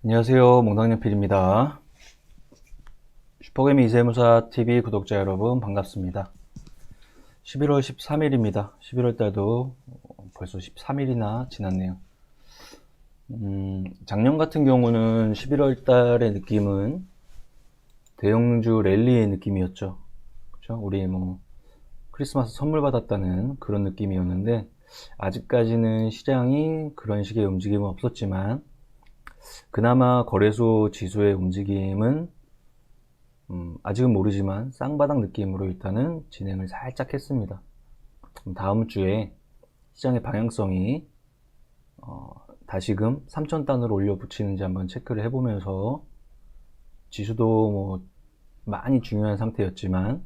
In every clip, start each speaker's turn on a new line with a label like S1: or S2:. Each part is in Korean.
S1: 안녕하세요. 몽당연필입니다. 슈퍼개미 이세무사 TV 구독자 여러분 반갑습니다. 11월 13일입니다. 11월 달도 벌써 13일이나 지났네요. 작년 같은 경우는 11월 달의 느낌은 대형주 랠리의 느낌이었죠. 그렇죠? 우리 크리스마스 선물 받았다는 그런 느낌이었는데 아직까지는 시장이 그런 식의 움직임은 없었지만 그나마 거래소 지수의 움직임은 아직은 모르지만 쌍바닥 느낌으로 일단은 진행을 살짝 했습니다. 다음 주에 시장의 방향성이 다시금 3000단으로 올려 붙이는지 한번 체크를 해보면서 지수도 많이 중요한 상태였지만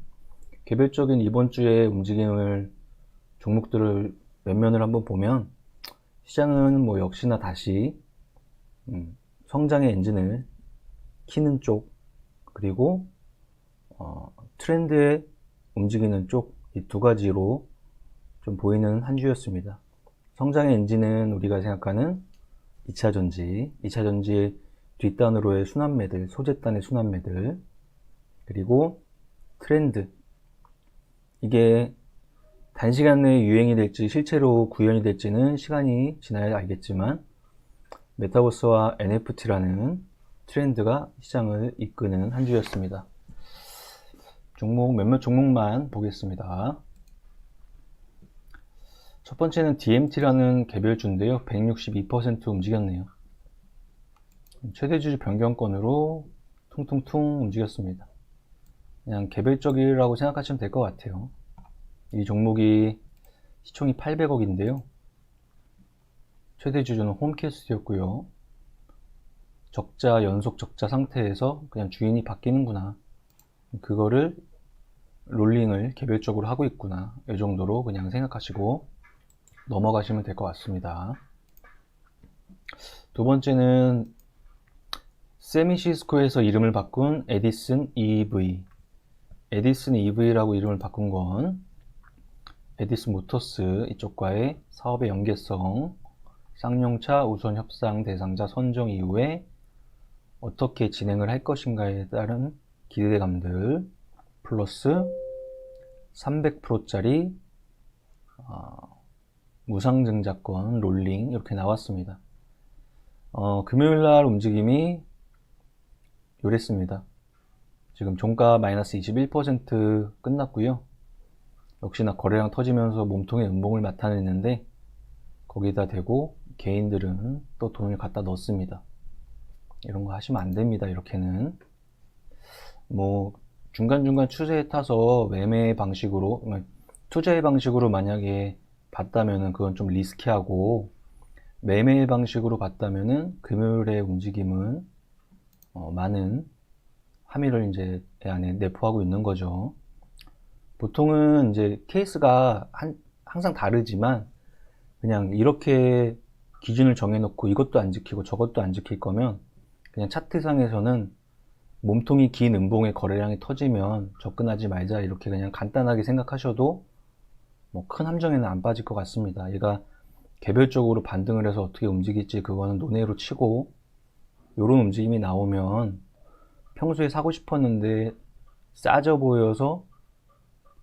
S1: 개별적인 이번 주의 움직임을 종목들을 몇 면을 한번 보면 시장은 역시나 다시 성장의 엔진을 키는 쪽 그리고 트렌드에 움직이는 쪽 이 두 가지로 좀 보이는 한 주였습니다. 성장의 엔진은 우리가 생각하는 2차전지, 2차전지 뒷단으로의 순환매들, 소재단의 순환매들, 그리고 트렌드. 이게 단시간 내에 유행이 될지 실제로 구현이 될지는 시간이 지나야 알겠지만 메타버스와 NFT라는 트렌드가 시장을 이끄는 한 주였습니다. 몇몇 종목만 보겠습니다. 첫 번째는 DMT라는 개별주인데요. 162% 움직였네요. 최대주주 변경권으로 퉁퉁퉁 움직였습니다. 그냥 개별적이라고 생각하시면 될 것 같아요. 이 종목이 시총이 800억인데요. 최대주주는 홈캐스트였고요. 연속 적자 상태에서 그냥 주인이 바뀌는구나. 그거를 롤링을 개별적으로 하고 있구나. 이 정도로 그냥 생각하시고 넘어가시면 될 것 같습니다. 두 번째는 세미시스코에서 이름을 바꾼 에디슨 EV. 에디슨 EV라고 이름을 바꾼 건 에디슨 모터스 이쪽과의 사업의 연계성, 쌍용차 우선 협상 대상자 선정 이후에 어떻게 진행을 할 것인가에 따른 기대감들 플러스 300%짜리 무상증자권 롤링 이렇게 나왔습니다. 금요일날 움직임이 요랬습니다. 지금 종가 마이너스 21% 끝났고요. 역시나 거래량 터지면서 몸통의 음봉을 나타냈는데 거기다 대고 개인들은 또 돈을 갖다 넣습니다. 이런 거 하시면 안 됩니다. 이렇게는 중간중간 추세에 타서 매매 방식으로 투자의 방식으로 만약에 봤다면은 그건 좀 리스키하고 매매 방식으로 봤다면은 금요일의 움직임은 많은 함의를 이제 안에 내포하고 있는 거죠. 보통은 이제 케이스가 항상 다르지만 그냥 이렇게 기준을 정해놓고 이것도 안 지키고 저것도 안 지킬 거면 그냥 차트상에서는 몸통이 긴 음봉의 거래량이 터지면 접근하지 말자 이렇게 그냥 간단하게 생각하셔도 큰 함정에는 안 빠질 것 같습니다. 얘가 개별적으로 반등을 해서 어떻게 움직일지 그거는 논외로 치고 이런 움직임이 나오면 평소에 사고 싶었는데 싸져 보여서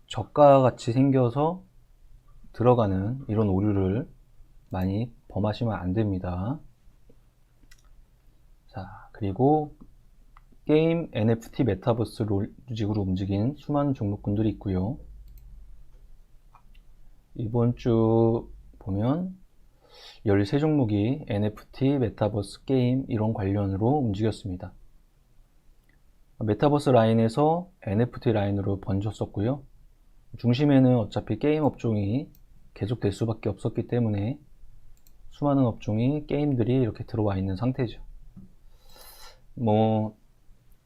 S1: 저가 같이 생겨서 들어가는 이런 오류를 많이 범하시면 안 됩니다. 자, 그리고 게임, NFT, 메타버스 로직으로 움직인 수많은 종목군들이 있고요. 이번 주 보면 13종목이 NFT, 메타버스, 게임 이런 관련으로 움직였습니다. 메타버스 라인에서 NFT 라인으로 번졌었고요. 중심에는 어차피 게임 업종이 계속될 수밖에 없었기 때문에 수많은 업종이 게임들이 이렇게 들어와 있는 상태죠.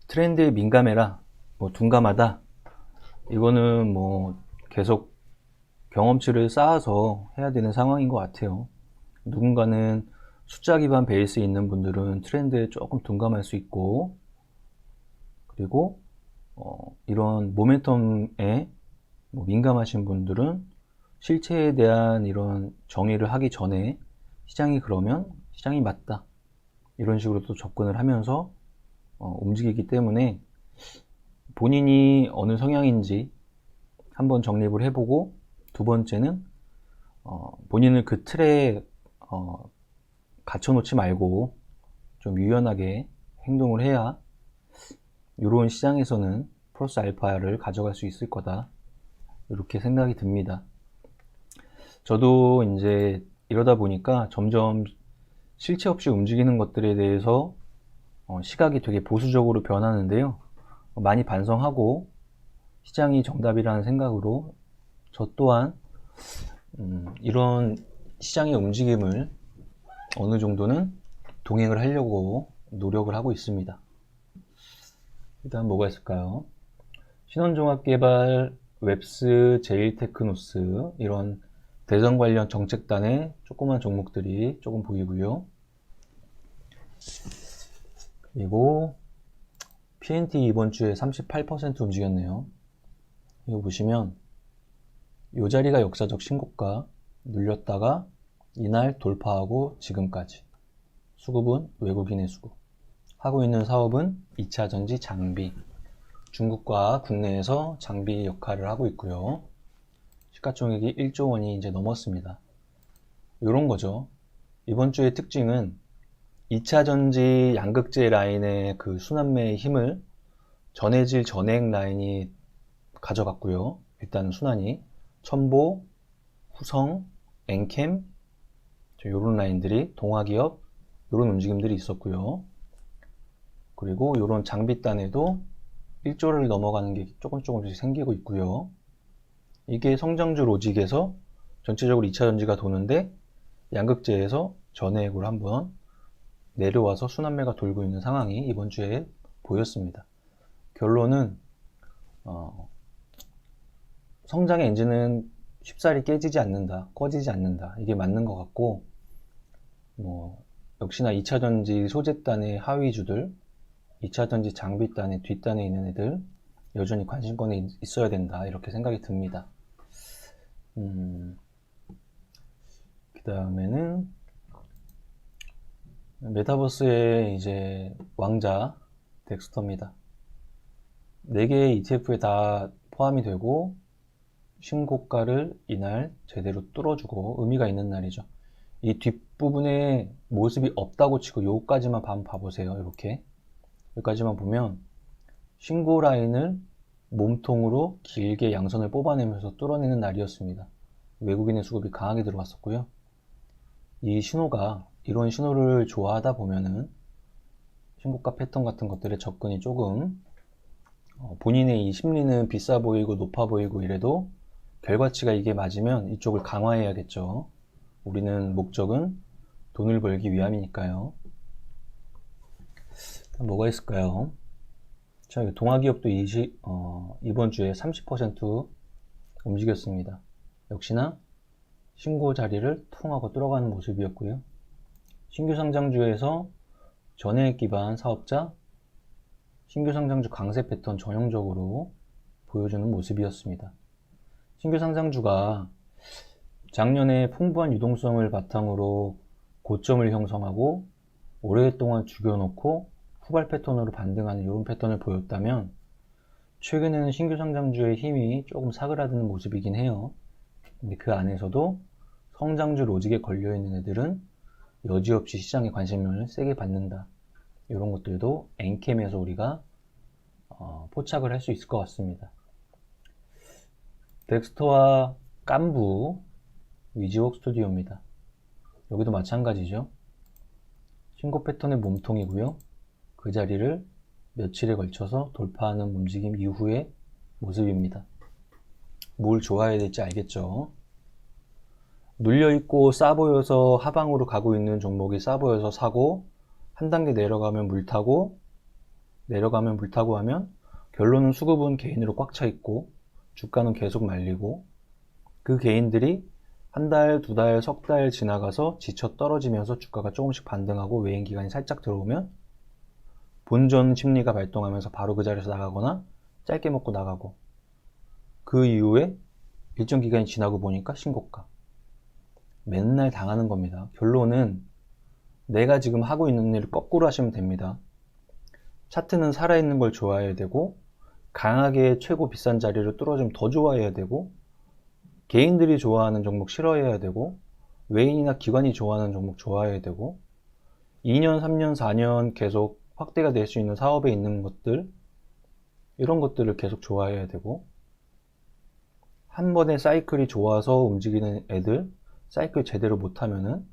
S1: 트렌드에 민감해라, 둔감하다. 이거는 계속 경험치를 쌓아서 해야 되는 상황인 것 같아요. 누군가는 숫자 기반 베이스에 있는 분들은 트렌드에 조금 둔감할 수 있고, 그리고 이런 모멘텀에 민감하신 분들은 실체에 대한 이런 정의를 하기 전에 시장이 그러면 시장이 맞다. 이런 식으로 또 접근을 하면서 움직이기 때문에 본인이 어느 성향인지 한번 정립을 해보고, 두 번째는 본인을 그 틀에 갇혀놓지 말고 좀 유연하게 행동을 해야 이런 시장에서는 플러스 알파를 가져갈 수 있을 거다, 이렇게 생각이 듭니다. 저도 이제 이러다 보니까 점점 실체 없이 움직이는 것들에 대해서 시각이 되게 보수적으로 변하는데요. 많이 반성하고 시장이 정답이라는 생각으로 저 또한 이런 시장의 움직임을 어느 정도는 동행을 하려고 노력을 하고 있습니다. 일단 뭐가 있을까요? 신원종합개발, 웹스, 제일테크노스, 이런 대선 관련 정책단의 조그만 종목들이 조금 보이고요. 그리고 PNT 이번 주에 38% 움직였네요. 이거 보시면 이 자리가 역사적 신고가 눌렸다가 이날 돌파하고 지금까지. 수급은 외국인의 수급. 하고 있는 사업은 2차전지 장비. 중국과 국내에서 장비 역할을 하고 있고요. 시가총액이 1조 원이 이제 넘었습니다. 이런 거죠. 이번 주의 특징은 2차전지 양극재 라인의 그 순환매의 힘을 전해질 전해액 라인이 가져갔고요. 일단 순환이 첨보, 후성, 엔캠, 이런 라인들이, 동아기업 이런 움직임들이 있었고요. 그리고 이런 장비단에도 1조를 넘어가는 게 조금씩 생기고 있고요. 이게 성장주 로직에서 전체적으로 2차전지가 도는데 양극재에서 전해액으로 한번 내려와서 순환매가 돌고 있는 상황이 이번 주에 보였습니다. 결론은 성장의 엔진은 쉽사리 깨지지 않는다, 꺼지지 않는다, 이게 맞는 것 같고, 역시나 2차전지 소재단의 하위주들, 2차전지 장비단의 뒷단에 있는 애들 여전히 관심권에 있어야 된다, 이렇게 생각이 듭니다. 그 다음에는 메타버스의 이제 왕자 덱스터입니다. 4개의 ETF에 다 포함이 되고 신고가를 이날 제대로 뚫어주고 의미가 있는 날이죠. 이 뒷부분에 모습이 없다고 치고 요까지만 한번 봐보세요. 이렇게 여기까지만 보면 신고 라인을 몸통으로 길게 양선을 뽑아내면서 뚫어내는 날이었습니다. 외국인의 수급이 강하게 들어왔었고요. 이 신호가, 이런 신호를 좋아하다 보면은 신고가 패턴 같은 것들의 접근이 조금 본인의 이 심리는 비싸 보이고 높아 보이고 이래도 결과치가 이게 맞으면 이쪽을 강화해야겠죠. 우리는 목적은 돈을 벌기 위함이니까요. 뭐가 있을까요? 자, 동아기업도 이번 주에 30% 움직였습니다. 역시나 신고 자리를 퉁 하고 뚫어가는 모습이었고요. 신규 상장주에서 전해액 기반 사업자, 신규 상장주 강세 패턴 전형적으로 보여주는 모습이었습니다. 신규 상장주가 작년에 풍부한 유동성을 바탕으로 고점을 형성하고 오랫동안 죽여놓고 후발 패턴으로 반등하는 이런 패턴을 보였다면, 최근에는 신규 상장주의 힘이 조금 사그라드는 모습이긴 해요. 근데 그 안에서도 성장주 로직에 걸려있는 애들은 여지없이 시장의 관심을 세게 받는다. 이런 것들도 엔캠에서 우리가 포착을 할 수 있을 것 같습니다. 덱스터와 깐부, 위지웍 스튜디오입니다. 여기도 마찬가지죠. 신고 패턴의 몸통이고요. 그 자리를 며칠에 걸쳐서 돌파하는 움직임 이후의 모습입니다. 뭘 좋아해야 될지 알겠죠? 눌려있고 싸보여서 하방으로 가고 있는 종목이 싸보여서 사고, 한 단계 내려가면 물타고, 내려가면 물타고 하면 결론은 수급은 개인으로 꽉 차 있고 주가는 계속 말리고, 그 개인들이 한 달, 두 달, 석 달 지나가서 지쳐 떨어지면서 주가가 조금씩 반등하고 외인 기간이 살짝 들어오면 본전 심리가 발동하면서 바로 그 자리에서 나가거나 짧게 먹고 나가고, 그 이후에 일정 기간이 지나고 보니까 신고가. 맨날 당하는 겁니다. 결론은 내가 지금 하고 있는 일을 거꾸로 하시면 됩니다. 차트는 살아있는 걸 좋아해야 되고, 강하게 최고 비싼 자리를 뚫어주면 더 좋아해야 되고, 개인들이 좋아하는 종목 싫어해야 되고, 외인이나 기관이 좋아하는 종목 좋아해야 되고, 2년, 3년, 4년 계속 확대가 될 수 있는 사업에 있는 것들, 이런 것들을 계속 좋아해야 되고, 한 번에 사이클이 좋아서 움직이는 애들, 사이클 제대로 못하면은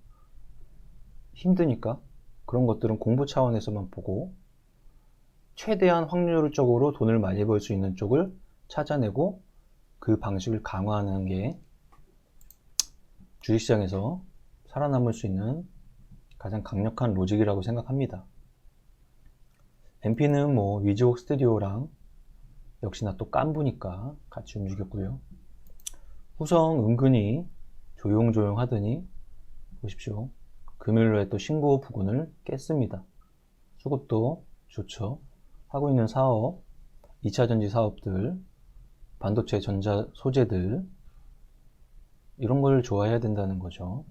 S1: 힘드니까 그런 것들은 공부 차원에서만 보고, 최대한 확률적으로 돈을 많이 벌 수 있는 쪽을 찾아내고 그 방식을 강화하는 게 주식시장에서 살아남을 수 있는 가장 강력한 로직이라고 생각합니다. MP는 뭐 위즈웍 스튜디오랑 역시나 또 깐부니까 같이 움직였고요. 후성 은근히 조용조용 하더니 보십시오. 금요일에 또 신고 부근을 깼습니다. 수급도 좋죠. 하고 있는 사업, 2차전지 사업들, 반도체 전자 소재들, 이런 걸 좋아해야 된다는 거죠.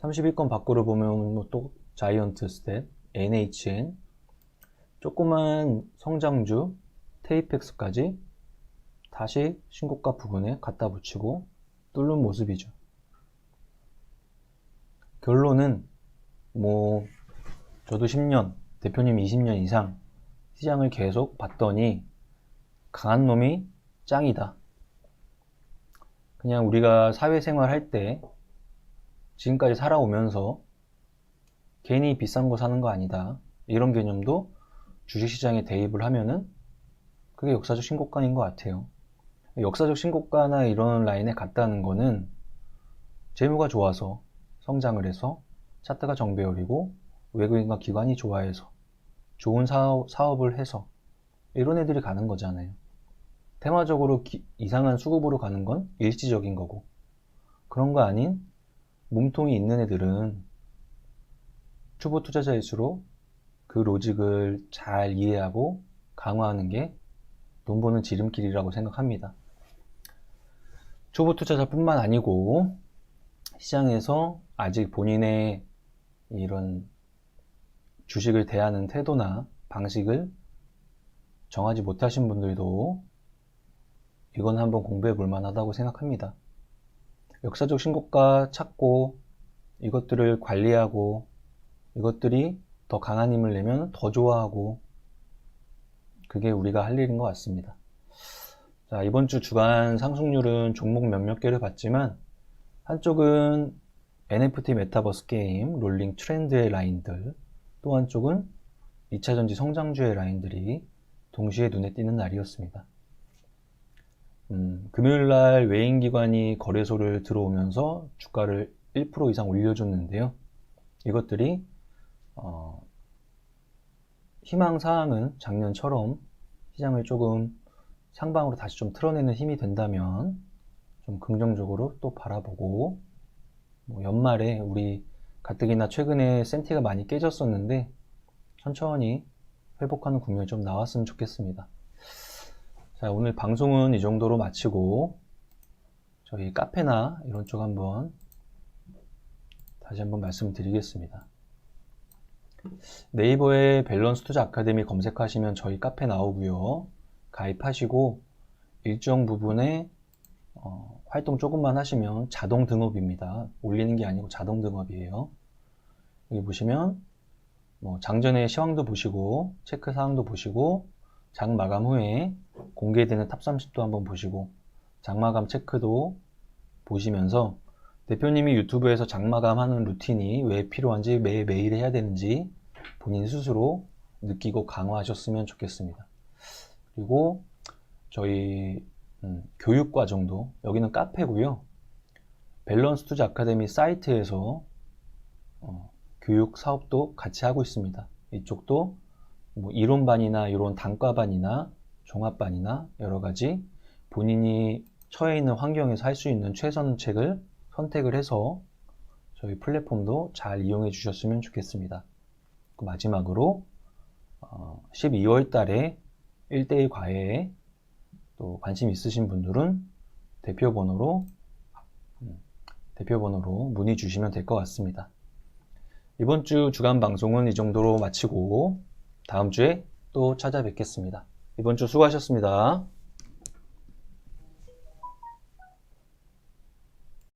S1: 30위권 밖으로 보면 뭐 또 자이언트 스텝, NHN, 조그만 성장주, 테이펙스까지 다시 신고가 부근에 갖다 붙이고 뚫는 모습이죠. 결론은 뭐 저도 10년, 대표님 20년 이상 시장을 계속 봤더니 강한 놈이 짱이다. 그냥 우리가 사회생활 할 때 지금까지 살아오면서 괜히 비싼 거 사는 거 아니다. 이런 개념도 주식시장에 대입을 하면은 그게 역사적 신고가인 것 같아요. 역사적 신고가나 이런 라인에 갔다는 거는 재무가 좋아서 성장을 해서 차트가 정배열이고 외국인과 기관이 좋아해서 좋은 사업을 해서 이런 애들이 가는 거잖아요. 테마적으로 이상한 수급으로 가는 건 일시적인 거고, 그런 거 아닌 몸통이 있는 애들은 초보 투자자일수록 그 로직을 잘 이해하고 강화하는 게 돈 버는 지름길이라고 생각합니다. 초보 투자자뿐만 아니고 시장에서 아직 본인의 이런 주식을 대하는 태도나 방식을 정하지 못하신 분들도 이건 한번 공부해 볼 만하다고 생각합니다. 역사적 신고가 찾고 이것들을 관리하고 이것들이 더 강한 힘을 내면 더 좋아하고, 그게 우리가 할 일인 것 같습니다. 자, 이번 주 주간 상승률은 종목 몇몇 개를 봤지만 한쪽은 NFT 메타버스 게임 롤링 트렌드의 라인들, 또 한쪽은 2차전지 성장주의 라인들이 동시에 눈에 띄는 날이었습니다. 금요일날 외인기관이 거래소를 들어오면서 주가를 1% 이상 올려줬는데요. 이것들이 희망사항은 작년처럼 시장을 조금 상방으로 다시 좀 틀어내는 힘이 된다면 좀 긍정적으로 또 바라보고, 뭐 연말에 우리 가뜩이나 최근에 센티가 많이 깨졌었는데 천천히 회복하는 국면이 좀 나왔으면 좋겠습니다. 자, 오늘 방송은 이 정도로 마치고 저희 카페나 이런 쪽 다시 한번 말씀드리겠습니다. 네이버에 밸런스 투자 아카데미 검색하시면 저희 카페 나오고요. 가입하시고 일정 부분에 활동 조금만 하시면 자동 등업입니다. 올리는 게 아니고 자동 등업이에요. 여기 보시면 뭐 장전의 시황도 보시고 체크 사항도 보시고 장 마감 후에 공개되는 탑 30도 한번 보시고 장 마감 체크도 보시면서 대표님이 유튜브에서 장 마감하는 루틴이 왜 필요한지 매일 해야 되는지 본인 스스로 느끼고 강화하셨으면 좋겠습니다. 그리고 저희 교육 과정도, 여기는 카페고요. 밸런스 투자 아카데미 사이트에서 교육 사업도 같이 하고 있습니다. 이쪽도 뭐 이론반이나 이런 단과반이나 종합반이나 여러 가지 본인이 처해 있는 환경에서 할 수 있는 최선 책을 선택을 해서 저희 플랫폼도 잘 이용해 주셨으면 좋겠습니다. 마지막으로 12월 달에 1대1 과외에 또 관심 있으신 분들은 대표번호로 문의 주시면 될 것 같습니다. 이번 주 주간 방송은 이 정도로 마치고 다음 주에 또 찾아뵙겠습니다. 이번 주 수고하셨습니다.